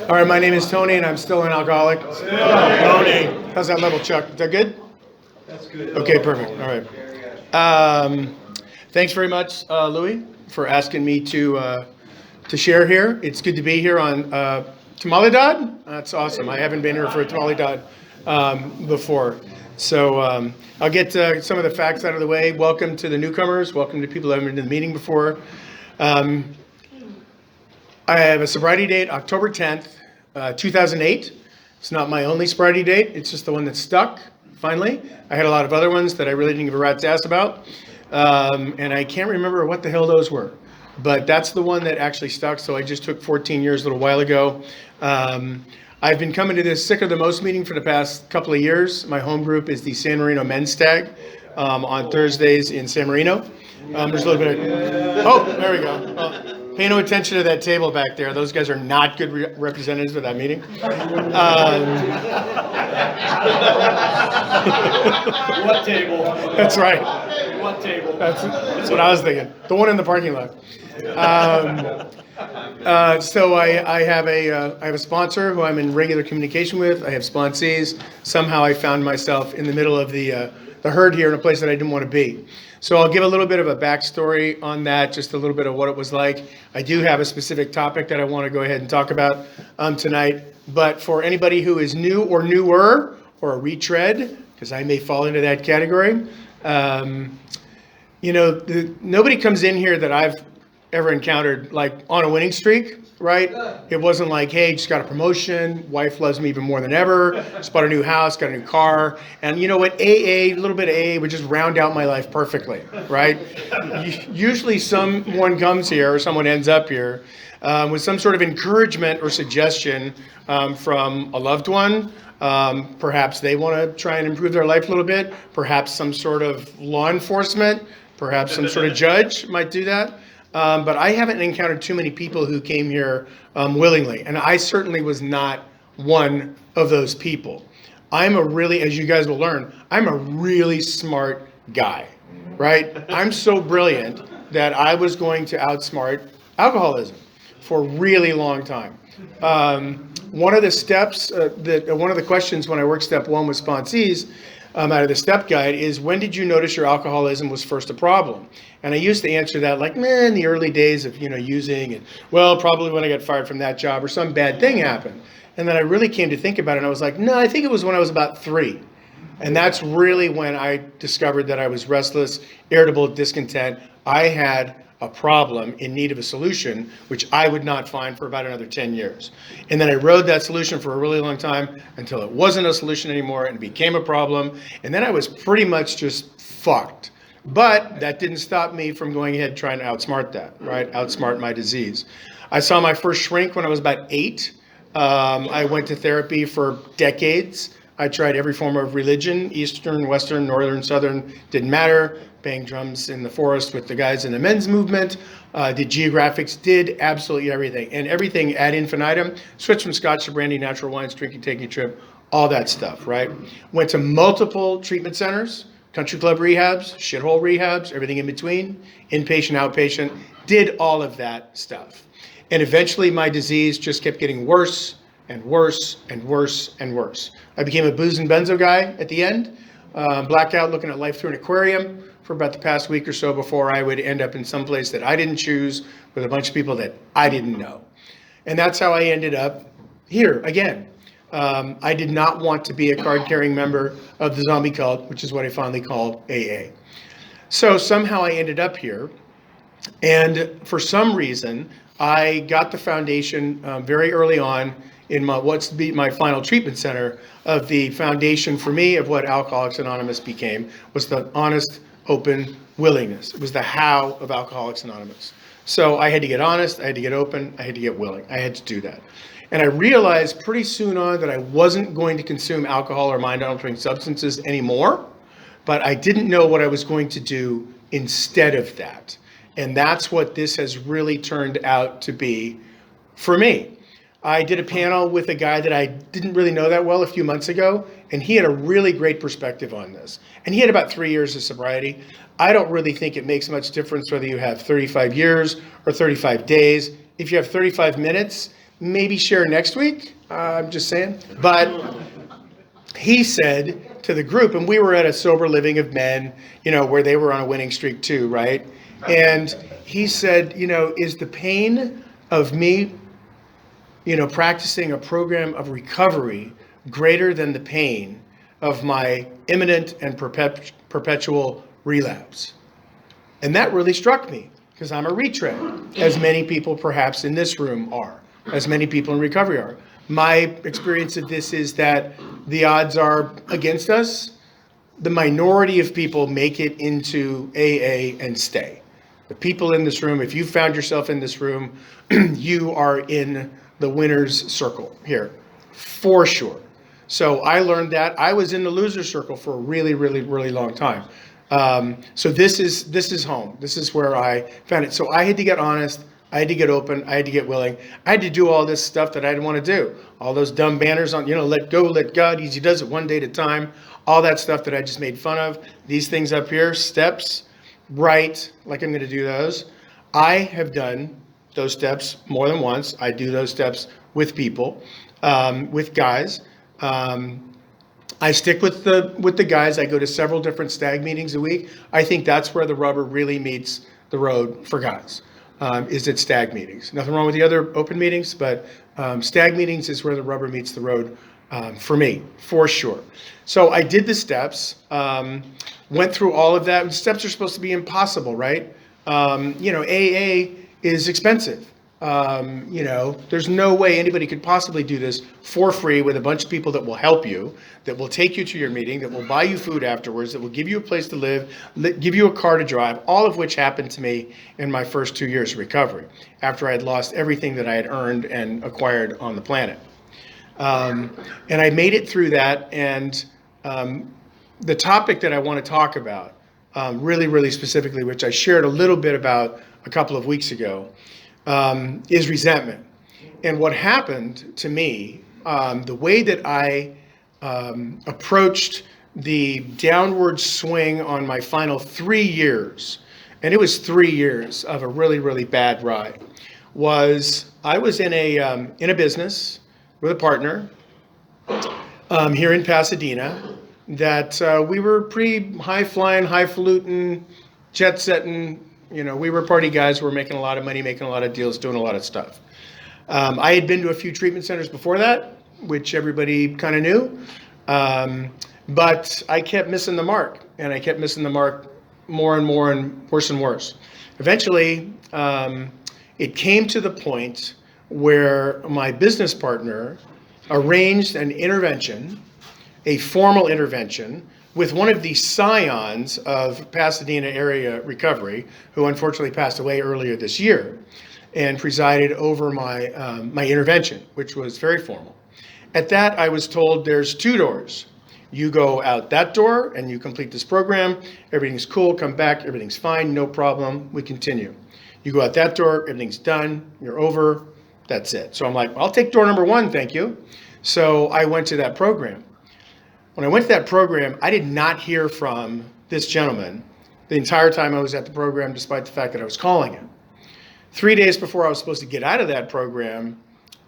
All right, my name is Tony, and I'm still an alcoholic. Tony. How's that level, Chuck? Is that good? That's good. Okay, perfect. All right. Thanks very much, Louis, for asking me to share here. It's good to be here on Tamaledad. That's awesome. I haven't been here for a Tamaledad before. So I'll get some of the facts out of the way. Welcome to the newcomers. Welcome to people who haven't been to the meeting before. I have a sobriety date, October 10th, 2008. It's not my only sobriety date. It's just the one that stuck, finally. I had a lot of other ones that I really didn't give a rat's ass about. And I can't remember what the hell those were. But that's the one that actually stuck. So I just took 14 years a little while ago. I've been coming to this Sick of the Most meeting for the past couple of years. My home group is the San Marino Men's Stag on Thursdays in San Marino. There's a little bit of... Oh, there we go. Well, pay no attention to that table back there. Those guys are not good representatives of that meeting. What table? That's right. What table? That's what I was thinking. The one in the parking lot. So I have a sponsor who I'm in regular communication with. I have sponsees. Somehow I found myself in the middle of the herd here in a place that I didn't want to be. So I'll give a little bit of a backstory on that, just a little bit of what it was like. I do have a specific topic that I want to go ahead and talk about tonight. But for anybody who is new or newer or a retread, because I may fall into that category, nobody comes in here that I've ever encountered like on a winning streak, right? It wasn't like, hey, just got a promotion, wife loves me even more than ever, just bought a new house, got a new car, and you know what, a little bit of AA would just round out my life perfectly, right? Usually someone comes here or someone ends up here with some sort of encouragement or suggestion from a loved one. Perhaps they want to try and improve their life a little bit. Perhaps some sort of law enforcement, perhaps some sort of judge might do that. But I haven't encountered too many people who came here willingly. And I certainly was not one of those people. As you guys will learn, I'm a really smart guy, right? I'm so brilliant that I was going to outsmart alcoholism for a really long time. One of the steps, one of the questions when I worked step one with sponsees, out of the step guide is, when did you notice your alcoholism was first a problem? And I used to answer that like, in the early days of, using, and well, probably when I got fired from that job or some bad thing happened. And then I really came to think about it and I was like, no, I think it was when I was about 3. And that's really when I discovered that I was restless, irritable, discontent. I had a problem in need of a solution, which I would not find for about another 10 years. And then I rode that solution for a really long time until it wasn't a solution anymore and it became a problem. And then I was pretty much just fucked. But that didn't stop me from going ahead and trying to outsmart that, right? Outsmart my disease. I saw my first shrink when I was about 8. I went to therapy for decades. I tried every form of religion, Eastern, Western, Northern, Southern, didn't matter. Banged drums in the forest with the guys in the men's movement, did geographics, did absolutely everything. And everything ad infinitum, switched from scotch to brandy, natural wines, drinking, taking a trip, all that stuff, right? Went to multiple treatment centers, country club rehabs, shithole rehabs, everything in between, inpatient, outpatient, did all of that stuff. And eventually my disease just kept getting worse and worse and worse and worse. I became a booze and benzo guy at the end, blackout looking at life through an aquarium for about the past week or so before I would end up in some place that I didn't choose with a bunch of people that I didn't know. And that's how I ended up here again. I did not want to be a card-carrying member of the zombie cult, which is what I finally called AA. So somehow I ended up here. And for some reason, I got the foundation very early on in what's to be my final treatment center of the foundation for me of what Alcoholics Anonymous became, was the honest, open willingness. It was the how of Alcoholics Anonymous. So I had to get honest, I had to get open, I had to get willing. I had to do that. And I realized pretty soon on that I wasn't going to consume alcohol or mind-altering substances anymore, but I didn't know what I was going to do instead of that. And that's what this has really turned out to be for me. I did a panel with a guy that I didn't really know that well a few months ago, and he had a really great perspective on this. And he had about 3 years of sobriety. I don't really think it makes much difference whether you have 35 years or 35 days. If you have 35 minutes, maybe share next week. I'm just saying. But he said to the group, and we were at a sober living of men, where they were on a winning streak too, right? And he said, is the pain of me, practicing a program of recovery greater than the pain of my imminent and perpetual relapse? And that really struck me, because I'm a retread, as many people perhaps in this room are, as many people in recovery are. My experience of this is that the odds are against us. The minority of people make it into AA and stay. The people in this room, if you found yourself in this room, you are in the winner's circle here, for sure. So I learned that. I was in the loser circle for a really, really, really long time. So this is home. This is where I found it. So I had to get honest. I had to get open. I had to get willing. I had to do all this stuff that I didn't want to do. All those dumb banners on, let go, let God, easy does it one day at a time. All that stuff that I just made fun of. These things up here, steps, right, like I'm going to do those. I have done those steps more than once. I do those steps with people, with guys. I stick with the guys. I go to several different stag meetings a week. I think that's where the rubber really meets the road for guys, is at stag meetings. Nothing wrong with the other open meetings, but stag meetings is where the rubber meets the road for me, for sure. So I did the steps, went through all of that. The steps are supposed to be impossible, right? AA is expensive. There's no way anybody could possibly do this for free with a bunch of people that will help you, that will take you to your meeting, that will buy you food afterwards, that will give you a place to live, give you a car to drive, all of which happened to me in my first 2 years of recovery, after I had lost everything that I had earned and acquired on the planet. And I made it through that. And the topic that I want to talk about, really, really specifically, which I shared a little bit about a couple of weeks ago, is resentment. And what happened to me, the way that I approached the downward swing on my final 3 years, and it was 3 years of a really, really bad ride, was I was in a business with a partner here in Pasadena that we were pretty high-flying, highfalutin, jet-setting. We were party guys. We were making a lot of money, making a lot of deals, doing a lot of stuff. I had been to a few treatment centers before that, which everybody kind of knew. But I kept missing the mark, and I kept missing the mark more and more and worse. Eventually, it came to the point where my business partner arranged an intervention, a formal intervention, with one of the scions of Pasadena area recovery, who unfortunately passed away earlier this year, and presided over my intervention, which was very formal. At that, I was told there's 2 doors. You go out that door and you complete this program. Everything's cool, come back, everything's fine, no problem, we continue. You go out that door, everything's done, you're over, that's it. So I'm like, I'll take door number 1, thank you. So I went to that program. When I went to that program, I did not hear from this gentleman the entire time I was at the program, despite the fact that I was calling him. 3 days before I was supposed to get out of that program,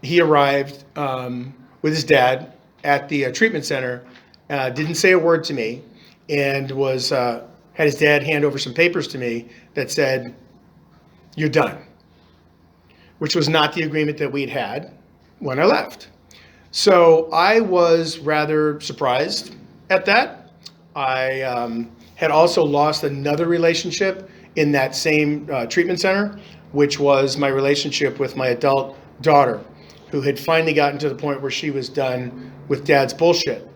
he arrived with his dad at the treatment center, didn't say a word to me, and had his dad hand over some papers to me that said, "You're done," which was not the agreement that we'd had when I left. So I was rather surprised at that. I had also lost another relationship in that same treatment center, which was my relationship with my adult daughter, who had finally gotten to the point where she was done with dad's bullshit.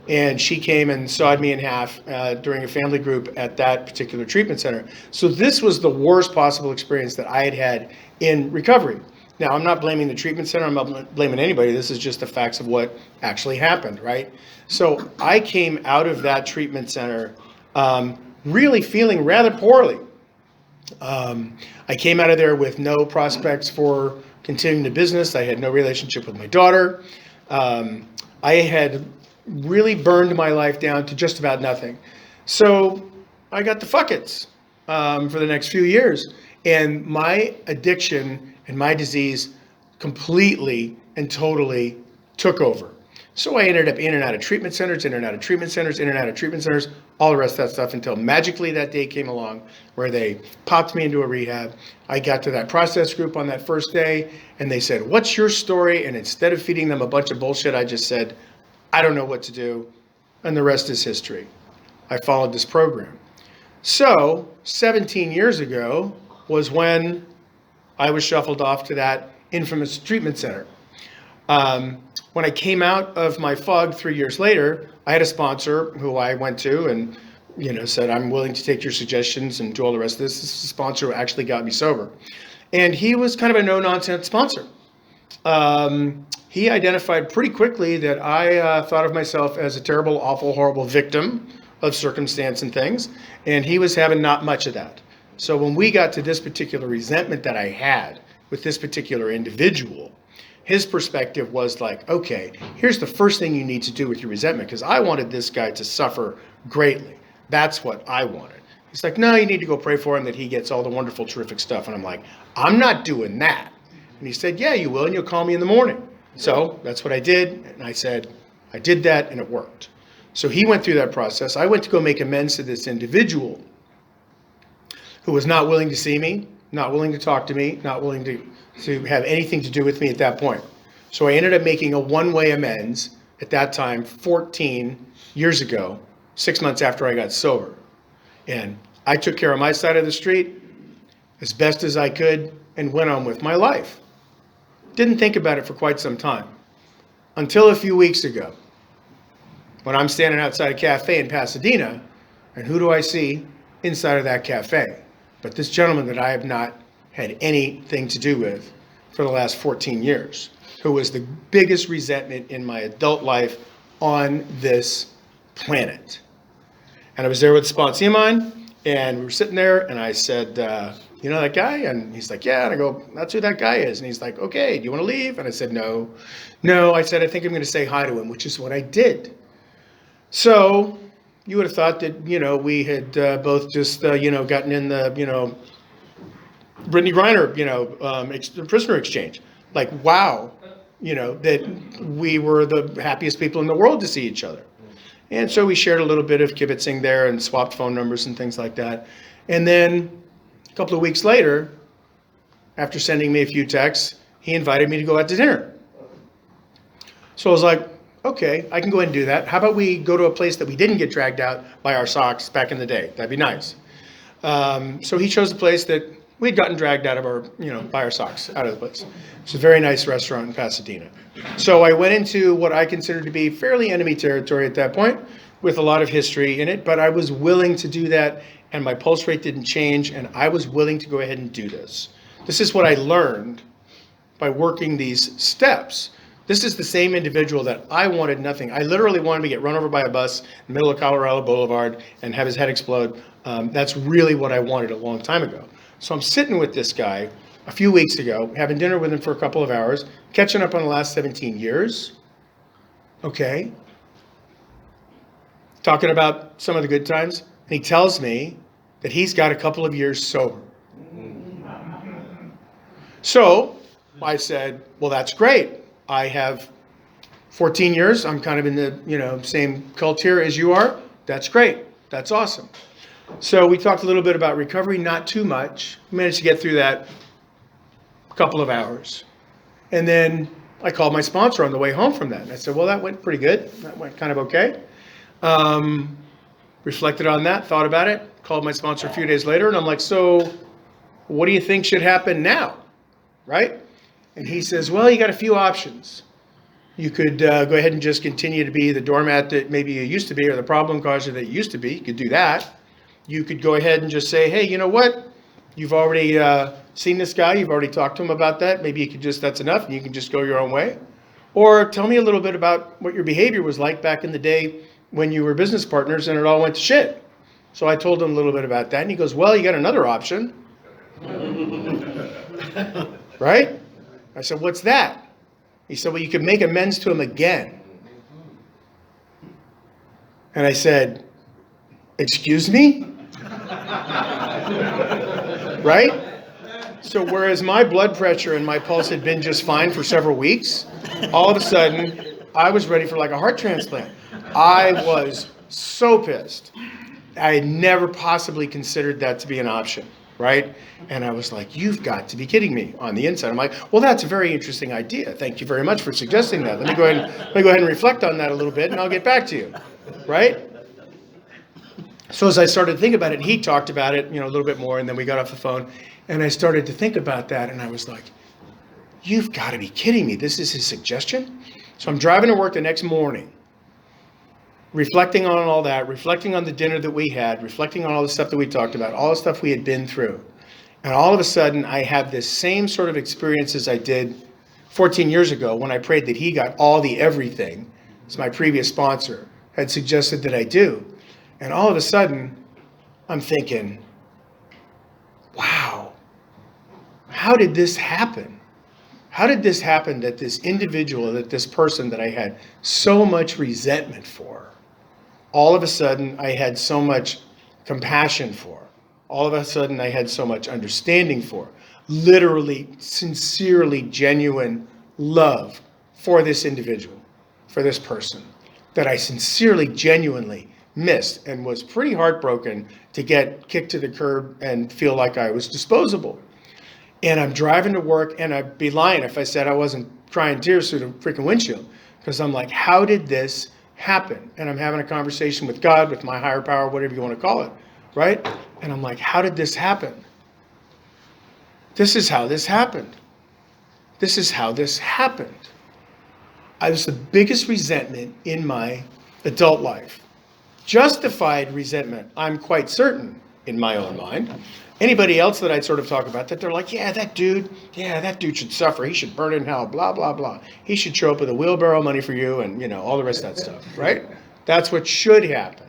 And she came and sawed me in half during a family group at that particular treatment center. So this was the worst possible experience that I had had in recovery. Now, I'm not blaming the treatment center. I'm not blaming anybody. This is just the facts of what actually happened, right? So I came out of that treatment center really feeling rather poorly. I came out of there with no prospects for continuing the business. I had no relationship with my daughter. I had really burned my life down to just about nothing. So I got the fuckets for the next few years. And my addiction and my disease completely and totally took over. So I ended up in and out of treatment centers, in and out of treatment centers, in and out of treatment centers, all the rest of that stuff until magically that day came along where they popped me into a rehab. I got to that process group on that first day and they said, "What's your story?" And instead of feeding them a bunch of bullshit, I just said, "I don't know what to do." And the rest is history. I followed this program. So 17 years ago was when I was shuffled off to that infamous treatment center. When I came out of my fog 3 years later, I had a sponsor who I went to and said, "I'm willing to take your suggestions and do all the rest of this." This is the sponsor who actually got me sober. And he was kind of a no-nonsense sponsor. He identified pretty quickly that I thought of myself as a terrible, awful, horrible victim of circumstance and things. And he was having not much of that. So when we got to this particular resentment that I had with this particular individual, his perspective was like, okay, here's the first thing you need to do with your resentment, because I wanted this guy to suffer greatly. That's what I wanted. He's like, "No, you need to go pray for him that he gets all the wonderful, terrific stuff." And I'm like, "I'm not doing that." And he said, "Yeah, you will, and you'll call me in the morning." So that's what I did. And I said, I did that, and it worked. So he went through that process. I went to go make amends to this individual who was not willing to see me, not willing to talk to me, not willing to have anything to do with me at that point. So I ended up making a one-way amends at that time, 14 years ago, 6 months after I got sober. And I took care of my side of the street as best as I could and went on with my life. Didn't think about it for quite some time. Until a few weeks ago, when I'm standing outside a cafe in Pasadena, and who do I see inside of that cafe? But this gentleman that I have not had anything to do with for the last 14 years, who was the biggest resentment in my adult life on this planet. And I was there with a sponsee of mine, and we were sitting there, and I said, "You know that guy?" And he's like, "Yeah." And I go, "That's who that guy is." And he's like, "Okay, do you want to leave?" And I said, No. I said, "I think I'm going to say hi to him," which is what I did. So you would have thought that, we had both just, gotten in the, Brittany Griner, prisoner exchange. Like, wow, that we were the happiest people in the world to see each other. And so we shared a little bit of kibitzing there and swapped phone numbers and things like that. And then a couple of weeks later, after sending me a few texts, he invited me to go out to dinner. So I was like, okay, I can go ahead and do that. How about we go to a place that we didn't get dragged out by our socks back in the day? That'd be nice. So he chose a place that we'd gotten dragged out of our, by our socks out of the place. It's a very nice restaurant in Pasadena. So I went into what I considered to be fairly enemy territory at that point, with a lot of history in it, but I was willing to do that, and my pulse rate didn't change, and I was willing to go ahead and do this. This is what I learned by working these steps. This is the same individual that I wanted nothing. I literally wanted to get run over by a bus in the middle of Colorado Boulevard and have his head explode. That's really what I wanted a long time ago. So I'm sitting with this guy a few weeks ago, having dinner with him for a couple of hours, catching up on the last 17 years. Okay. Talking about some of the good times. And he tells me that he's got a couple of years sober. So I said, well, that's great. I have 14 years. I'm kind of in the same cult here as you are. That's great. That's awesome. So we talked a little bit about recovery, not too much. We managed to get through that a couple of hours. And then I called my sponsor on the way home from that. And I said, well, that went pretty good. That went kind of okay. Reflected on that, thought about it, called my sponsor a few days later. And I'm like, so what do you think should happen now? Right? And he says, well, you got a few options. You could go ahead and just continue to be the doormat that maybe you used to be, or the problem causer that you used to be. You could do that. You could go ahead and just say, hey, you know what? You've already seen this guy. You've already talked to him about that. Maybe you could just, that's enough, and you can just go your own way. Or tell me a little bit about what your behavior was like back in the day when you were business partners and it all went to shit. So I told him a little bit about that. And he goes, well, you got another option. Right? I said, what's that? He said, well, you can make amends to him again. And I said, excuse me? Right? So whereas my blood pressure and my pulse had been just fine for several weeks, all of a sudden I was ready for like a heart transplant. I was so pissed. I had never possibly considered that to be an option, right? And I was like, you've got to be kidding me on the inside. I'm like, well, that's a very interesting idea. Thank you very much for suggesting that. Let me go ahead and reflect on that a little bit and I'll get back to you, right? So as I started to think about it, he talked about it, a little bit more, and then we got off the phone, and I started to think about that, and I was like, you've got to be kidding me. This is his suggestion? So I'm driving to work the next morning, reflecting on all that, reflecting on the dinner that we had, reflecting on all the stuff that we talked about, all the stuff we had been through. And all of a sudden, I had this same sort of experience as I did 14 years ago when I prayed that he got all the everything, as my previous sponsor had suggested that I do. And all of a sudden, I'm thinking, wow, how did this happen? How did this happen that this individual, that this person that I had so much resentment for, all of a sudden I had so much compassion for, all of a sudden I had so much understanding for, literally, sincerely, genuine love for this individual, for this person, that I sincerely, genuinely missed and was pretty heartbroken to get kicked to the curb and feel like I was disposable. And I'm driving to work, and I'd be lying if I said I wasn't crying tears through the freaking windshield, because I'm like, how did this happen? And I'm having a conversation with God, with my higher power, whatever you want to call it, right? And I'm like, how did this happen? This is how this happened. This is how this happened. I was the biggest resentment in my adult life. Justified resentment, I'm quite certain in my own mind. Anybody else that I'd sort of talk about that, they're like, yeah, that dude should suffer. He should burn in hell, blah, blah, blah. He should show up with a wheelbarrow of money for you and, all the rest of that stuff, right? That's what should happen.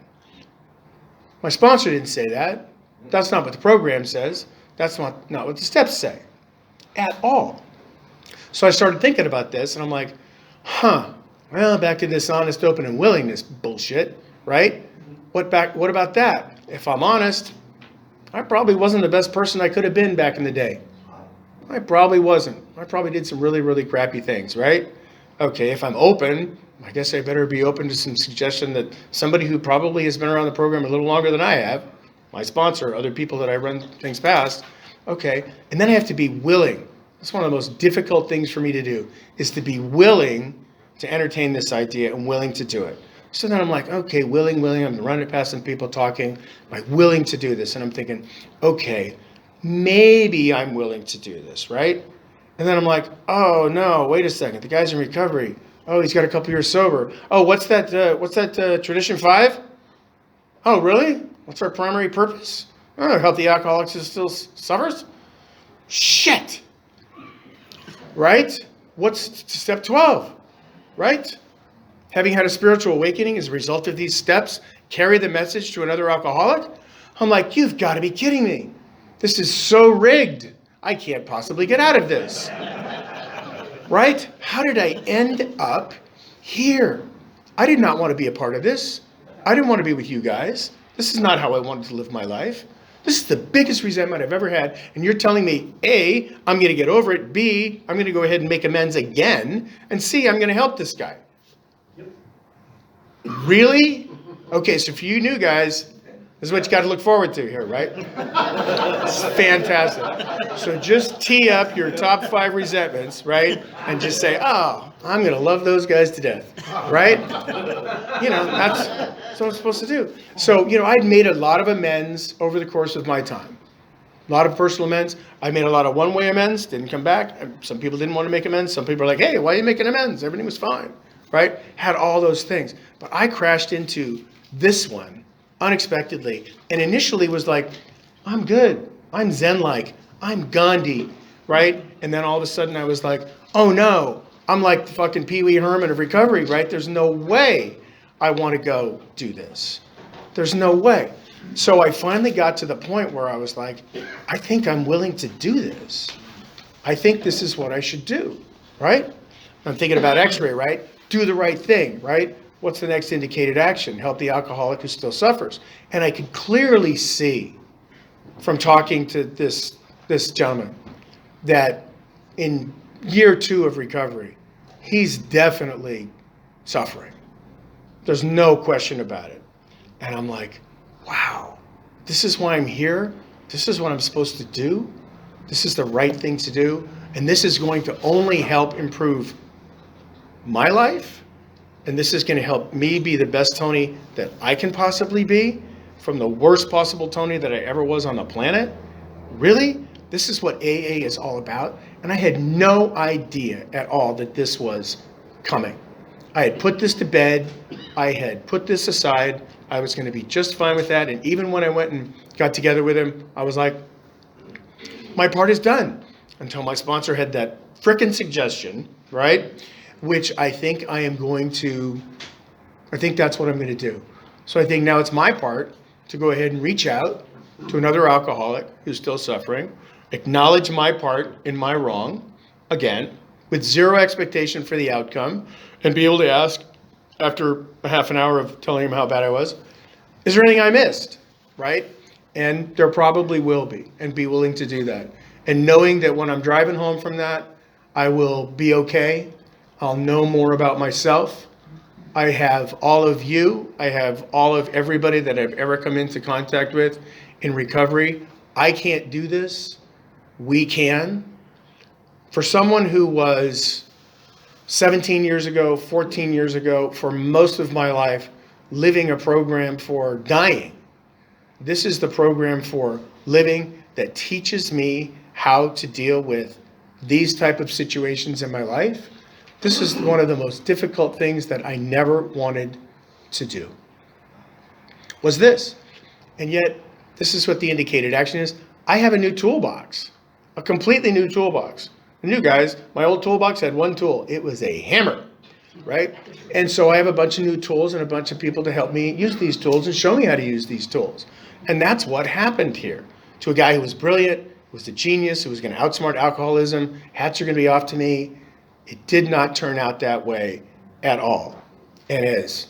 My sponsor didn't say that. That's not what the program says. That's not what the steps say at all. So I started thinking about this, and I'm like, well, back to this honest, open, and willingness bullshit, right? What about that? If I'm honest, I probably wasn't the best person I could have been back in the day. I probably wasn't. I probably did some really, really crappy things, right? Okay, if I'm open, I guess I better be open to some suggestion that somebody who probably has been around the program a little longer than I have, my sponsor, other people that I run things past, okay, and then I have to be willing. That's one of the most difficult things for me to do, is to be willing to entertain this idea and willing to do it. So then I'm like, okay, willing, I'm running past some people talking, like willing to do this. And I'm thinking, okay, maybe I'm willing to do this, right? And then I'm like, oh no, wait a second, the guy's in recovery. Oh, he's got a couple years sober. Oh, what's that tradition 5? Oh, really? What's our primary purpose? Oh, help the alcoholics who still suffers? Shit. Right? What's step 12? Right? Having had a spiritual awakening as a result of these steps, carry the message to another alcoholic? I'm like, you've got to be kidding me. This is so rigged. I can't possibly get out of this. Right? How did I end up here? I did not want to be a part of this. I didn't want to be with you guys. This is not how I wanted to live my life. This is the biggest resentment I've ever had. And you're telling me, A, I'm going to get over it. B, I'm going to go ahead and make amends again. And C, I'm going to help this guy. Really? Okay, so for you new guys, this is what you got to look forward to here, right? It's fantastic. So just tee up your top 5 resentments, right? And just say, oh, I'm going to love those guys to death, right? That's what I'm supposed to do. So, I'd made a lot of amends over the course of my time. A lot of personal amends. I made a lot of one-way amends, didn't come back. Some people didn't want to make amends. Some people are like, hey, why are you making amends? Everything was fine, right? Had all those things. But I crashed into this one unexpectedly, and initially was like, I'm good, I'm Zen-like, I'm Gandhi, right? And then all of a sudden I was like, oh no, I'm like the fucking Pee Wee Herman of recovery, right? There's no way I want to go do this. There's no way. So I finally got to the point where I was like, I think I'm willing to do this. I think this is what I should do, right? I'm thinking about X-ray, right? Do the right thing, right? What's the next indicated action? Help the alcoholic who still suffers. And I could clearly see from talking to this gentleman that in year 2 of recovery, he's definitely suffering. There's no question about it. And I'm like, wow, this is why I'm here. This is what I'm supposed to do. This is the right thing to do. And this is going to only help improve my life. And this is going to help me be the best Tony that I can possibly be from the worst possible Tony that I ever was on the planet. Really? This is what AA is all about. And I had no idea at all that this was coming. I had put this to bed. I had put this aside. I was going to be just fine with that. And even when I went and got together with him, I was like, my part is done. Until my sponsor had that frickin' suggestion, right? Which I think that's what I'm going to do. So I think now it's my part to go ahead and reach out to another alcoholic who's still suffering, acknowledge my part in my wrong, again, with zero expectation for the outcome, and be able to ask, after a half an hour of telling him how bad I was, is there anything I missed, right? And there probably will be, and be willing to do that. And knowing that when I'm driving home from that, I will be okay. I'll know more about myself. I have all of you. I have all of everybody that I've ever come into contact with in recovery. I can't do this. We can. For someone who was 17 years ago, 14 years ago, for most of my life, living a program for dying, this is the program for living that teaches me how to deal with these type of situations in my life. This is one of the most difficult things that I never wanted to do, was this. And yet, this is what the indicated action is. I have a new toolbox, a completely new toolbox. The new guys, my old toolbox had one tool. It was a hammer, right? And so I have a bunch of new tools and a bunch of people to help me use these tools and show me how to use these tools. And that's what happened here to a guy who was brilliant, who was a genius, who was going to outsmart alcoholism. Hats are going to be off to me. It did not turn out that way at all. And as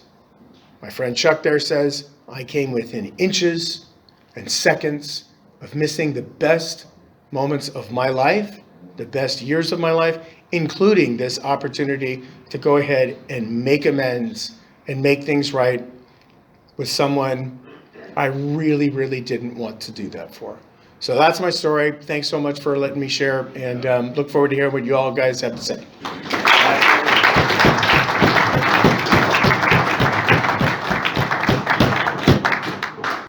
my friend Chuck there says, I came within inches and seconds of missing the best moments of my life, the best years of my life, including this opportunity to go ahead and make amends and make things right with someone I really, really didn't want to do that for. So that's my story. Thanks so much for letting me share, and look forward to hearing what you all guys have to say.